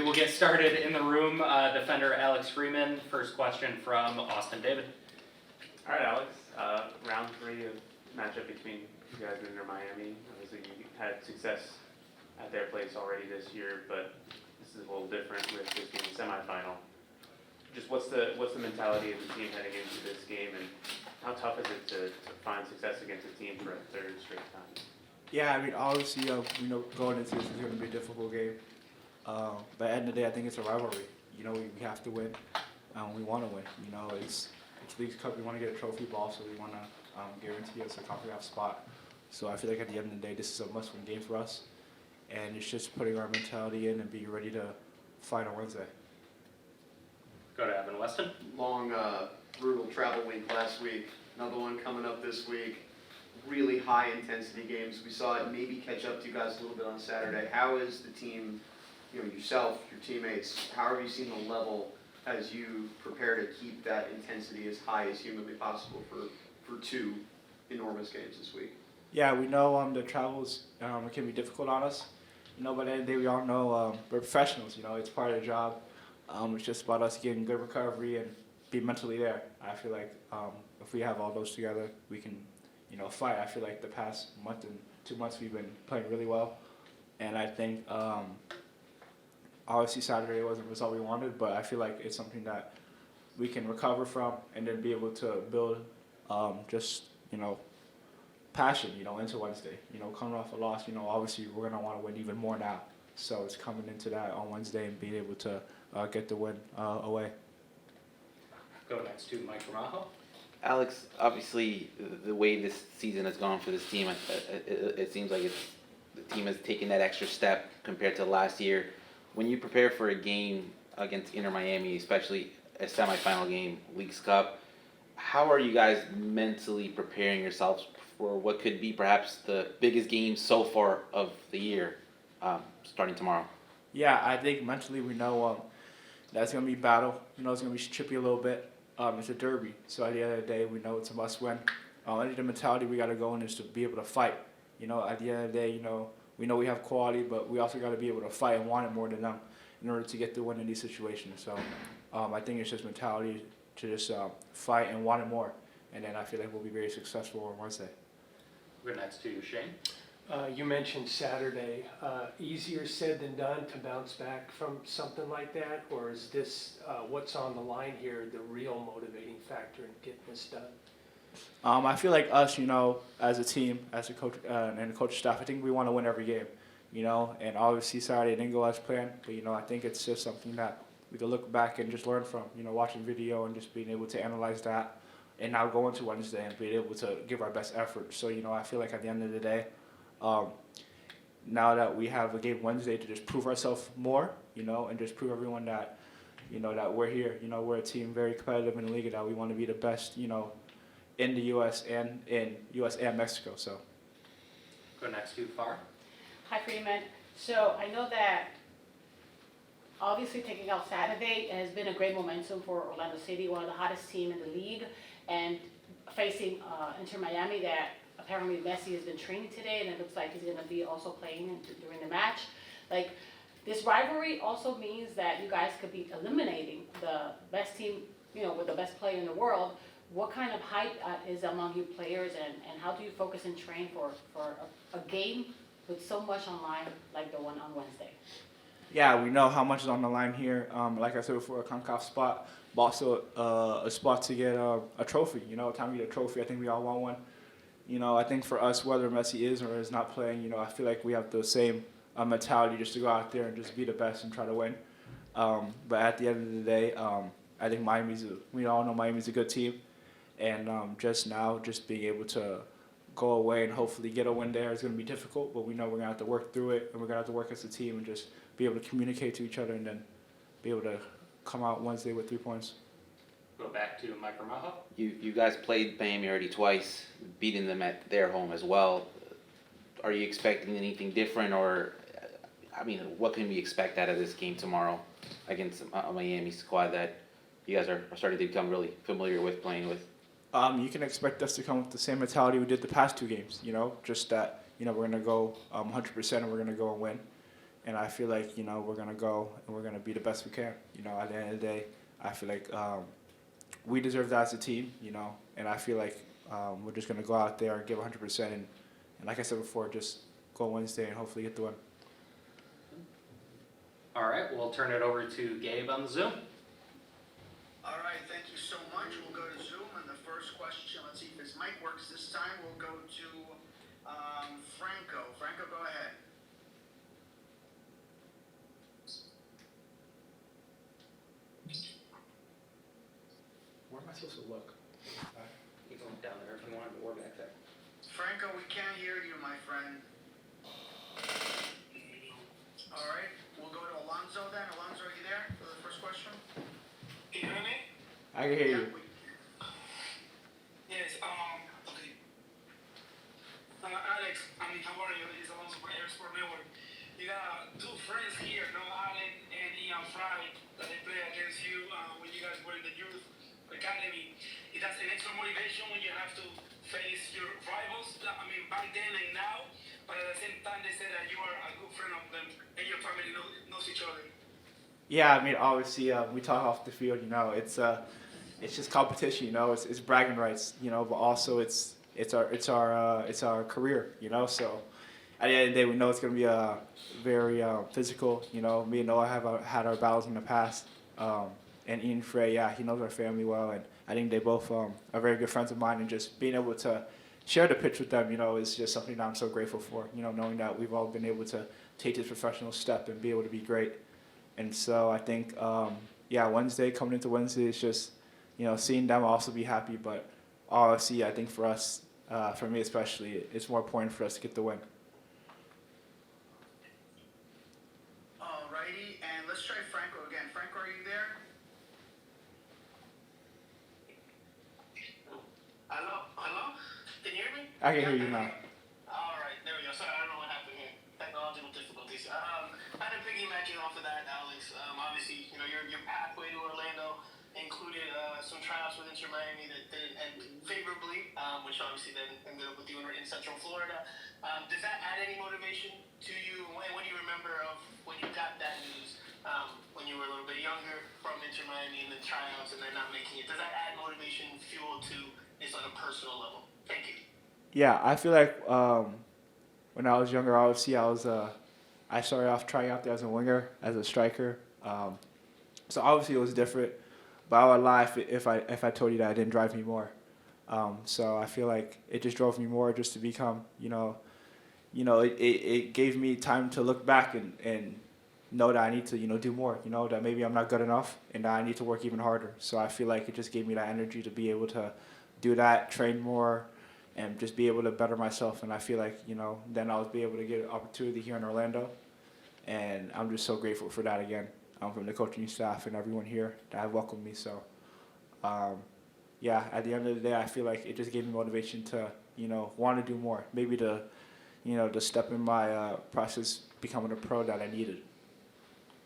we'll get started in the room. Defender Alex Freeman, first question from Austin David. All right, Alex. Round 3 of matchup between you guys and Miami. Obviously, you had success at their place already this year, but this is a little different with this being the semifinal. Just what's the mentality of the team heading into this game, and how tough is it to find success against a team for a third straight time? Yeah, I mean, obviously, going into this is going to be a difficult game. But at the end of the day, I think it's a rivalry. We have to win. We want to win. It's League Cup. We want to get a trophy, but also we want to guarantee us a CONCACAF spot. So I feel like at the end of the day, this is a must-win game for us. And it's just putting our mentality in and being ready to fight on Wednesday. Go to Evan Weston. Long, brutal travel week last week. Another one coming up this week. Really high intensity games. We saw it maybe catch up to you guys a little bit on Saturday. How is the team, yourself, your teammates, how have you seen the level as you prepare to keep that intensity as high as humanly possible for 2 enormous games this week? Yeah, we know the travels it can be difficult on us. But at the end of the day, we all know we're professionals. It's part of the job. It's just about us getting good recovery and be mentally there. I feel like if we have all those together, we can, fight. I feel like the past month and 2 months we've been playing really well, and I think obviously Saturday wasn't the result we wanted, but I feel like it's something that we can recover from and then be able to build passion, into Wednesday. Coming off a loss, obviously we're gonna want to win even more now. So it's coming into that on Wednesday and being able to get the win away. Go next to Mike Ramajo. Alex, obviously, the way this season has gone for this team, it seems like the team has taken that extra step compared to last year. When you prepare for a game against Inter Miami, especially a semifinal game, Leagues Cup, how are you guys mentally preparing yourselves for what could be perhaps the biggest game so far of the year, starting tomorrow? Yeah, I think mentally we know that's going to be battle. It's going to be chippy a little bit. It's a derby, so at the end of the day, we know it's a must-win. I think the mentality we got to go in is to be able to fight. At the end of the day, we know we have quality, but we also got to be able to fight and want it more than them in order to get the win in these situations. So I think it's just mentality to just fight and want it more, and then I feel like we'll be very successful on Wednesday. Go next to Shane. You mentioned Saturday. Easier said than done to bounce back from something like that, or is this what's on the line here the real motivating factor in getting this done? I feel like us, as a team, as a coach and the coaching staff, I think we want to win every game, and obviously Saturday didn't go as planned, but I think it's just something that we can look back and just learn from, watching video and just being able to analyze that, and now go into Wednesday and being able to give our best effort. So I feel like at the end of the day, now that we have a game Wednesday to just prove ourselves more, and just prove everyone that, that we're here. We're a team very competitive in the league, and that we want to be the best, in the U.S. and Mexico. So. Go next to Far. Hi, Freeman. So I know that obviously taking out Saturday has been a great momentum for Orlando City, one of the hottest teams in the league, and facing Inter Miami that apparently Messi has been training today, and it looks like he's going to be also playing during the match. Like, this rivalry also means that you guys could be eliminating the best team, with the best player in the world. What kind of hype is among you players, and how do you focus and train for a game with so much on line like the one on Wednesday? Yeah, we know how much is on the line here. Like I said before, a CONCACAF spot, but also a spot to get a trophy. Time to get a trophy. I think we all want one. I think for us, whether Messi is or is not playing, I feel like we have the same mentality just to go out there and just be the best and try to win. But at the end of the day, I think we all know Miami's a good team. And just being able to go away and hopefully get a win there is going to be difficult. But we know we're going to have to work through it, and we're going to have to work as a team and just be able to communicate to each other and then be able to come out Wednesday with 3 points. Go back to Mike Ramajo. You guys played Miami already twice, beating them at their home as well. Are you expecting anything different, or what can we expect out of this game tomorrow against a Miami squad that you guys are starting to become really familiar with playing with? You can expect us to come with the same mentality we did the past 2 games. Just that we're going to go 100% and we're going to go and win. and I feel like, you know, we're going to go and we're going to be the best we can. You know, at the end of the day, I feel like we deserve that as a team, you know, and I feel like we're just going to go out there and give 100%. And like I said before, just go Wednesday and hopefully get the win. All right, we'll turn it over to Gabe on the Zoom. All right, thank you so much. We'll go to Zoom, and the first question, let's see if his mic works this time. We'll go to Franco. Franco, go ahead. Where am I supposed to look? You can look down there if you want, but we're back there. Franco, we can't hear you, my friend. All right, we'll go to Alonso then. Alonso, are you there for the first question? Can you hear me? I can hear you. Yes, okay. Alex, I mean, how are you? It's Alonso from Air Sport Network. You got two friends here, no, Allen and Ian Fry, that they play against you when you guys were in the youth academy. Is that an extra motivation when you have to face your rivals? I mean, back then and now, but at the same time, they say that you are a good friend of them and your family knows each other. Yeah, I mean, obviously, we talk off the field. You know, it's just competition. You know, it's bragging rights. You know, but also it's our career. You know, so at the end of the day, we know it's going to be a very physical. You know, me and Noah have had our battles in the past, and Ian Frey, yeah, he knows our family well, and I think they both are very good friends of mine, and just being able to share the pitch with them, you know, is just something that I'm so grateful for. You know, knowing that we've all been able to take this professional step and be able to be great. And so I think, Wednesday, coming into Wednesday, is just, you know, seeing them also be happy. But obviously, I think for us, for me especially, it's more important for us to get the win. All righty, and let's try Franco again. Franco, are you there? Hello? Can you hear me? I can hear you now. All right, there we go. Sorry, I don't know what happened here. Technological difficulties. Kind of piggybacking off of that, Alex. Obviously, you know, your pathway to Orlando included some tryouts with Inter Miami that didn't end favorably, which obviously then ended up with you in Central Florida. Does that add any motivation to you? And what do you remember of when you got that news when you were a little bit younger from Inter Miami and then tryouts and then not making it? Does that add motivation, fuel to this on a personal level? Thank you. Yeah, I feel like when I was younger, obviously I started off trying out there as a winger, as a striker. So obviously it was different, but I would lie if I told you that it didn't drive me more. So I feel like it just drove me more just to become, it gave me time to look back and know that I need to, do more, that maybe I'm not good enough and that I need to work even harder. So I feel like it just gave me that energy to be able to do that, train more, and just be able to better myself. And I feel like, then I'll be able to get an opportunity here in Orlando. And I'm just so grateful for that again, from the coaching staff and everyone here that have welcomed me. So, at the end of the day, I feel like it just gave me motivation to, want to do more. Maybe to step in my process becoming a pro that I needed.